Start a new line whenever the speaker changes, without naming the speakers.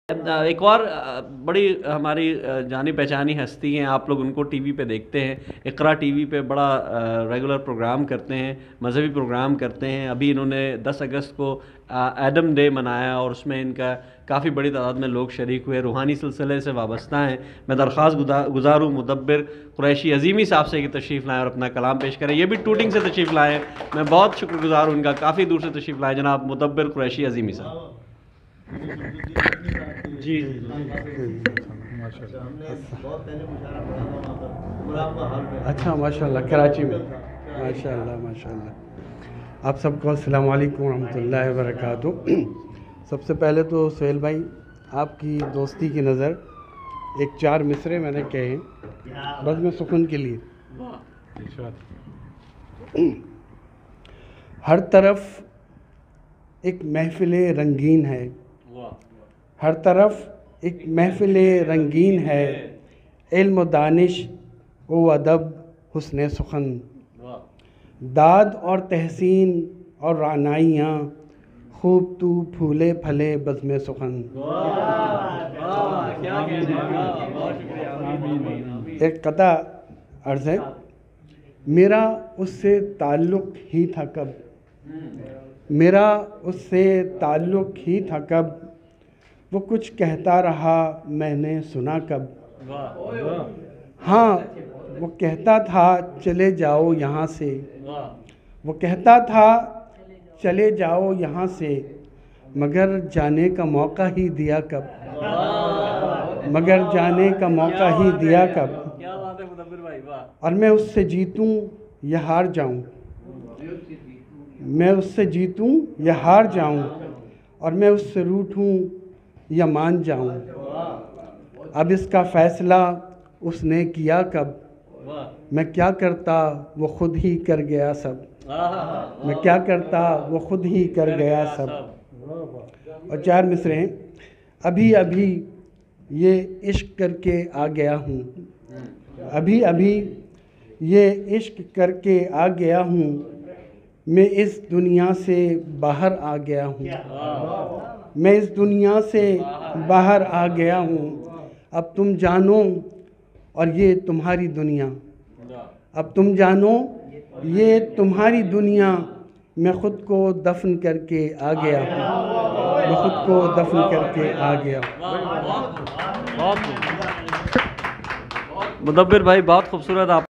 ایک اور بڑی ہماری جانی پہچانی ہستی ہیں، آپ لوگ ان کو ٹی وی پہ دیکھتے ہیں، اقرا ٹی وی پہ بڑا ریگولر پروگرام کرتے ہیں، مذہبی پروگرام کرتے ہیں۔ ابھی انہوں نے 10 اگست کو ایڈم ڈے منایا اور اس میں ان کا کافی بڑی تعداد میں لوگ شریک ہوئے، روحانی سلسلے سے وابستہ ہیں۔ میں درخواست گزار ہوں مدبر قریشی عظیمی صاحب سے کہ تشریف لائیں اور اپنا کلام پیش کریں۔ یہ بھی ٹوٹنگ سے تشریف لائے ہیں، میں بہت شکر گزار ہوں ان کا، کافی دور سے تشریف لائے جناب مدبر قریشی عظیمی صاحب۔
جی اچھا، ماشاء اللہ، کراچی میں، ماشاء اللہ ماشاء اللہ۔ آپ سب کو السلام علیکم ورحمۃ اللہ وبرکاتہ۔ سب سے پہلے تو سہیل بھائی، آپ کی دوستی کی نظر ایک 4 مصرے میں نے کہے بزم سخن کے لیے۔ ہر طرف ایک محفل رنگین ہے، ہر طرف ایک محفل رنگین ہے، علم و دانش و ادب حسن سخن، داد اور تحسین اور رعنائیاں، خوب تو پھولے پھلے بزم سخن۔ ایک قطع عرض ہے، میرا اس سے تعلق ہی تھا کب، میرا اس سے تعلق ہی تھا کب، وہ کچھ کہتا رہا میں نے سنا کب۔ ہاں وہ کہتا تھا چلے جاؤ یہاں سے، وہ کہتا تھا چلے جاؤ یہاں سے، مگر جانے کا موقع ہی دیا کب، مگر جانے کا موقع ہی دیا کب۔ اور میں اس سے جیتوں یا ہار جاؤں، میں اس سے جیتوں یا ہار جاؤں، اور میں اس سے روٹھوں یا مان جاؤں، اب اس کا فیصلہ اس نے کیا کب، میں کیا کرتا وہ خود ہی کر گیا سب، میں کیا کرتا وہ خود ہی کر گیا سب۔ اور 4 مصرے ہیں، ابھی ابھی یہ عشق کر کے آ گیا ہوں، ابھی ابھی یہ عشق کر کے آ گیا ہوں، میں اس دنیا سے باہر آ گیا ہوں، میں اس دنیا سے باہر آ گیا ہوں، اب تم جانو اور یہ تمہاری دنیا، اب تم جانو یہ تمہاری دنیا، میں خود کو دفن کر کے آ گیا ہوں، میں خود کو دفن کر کے آ گیا ہوں۔
مدبر بھائی بہت خوبصورت آپ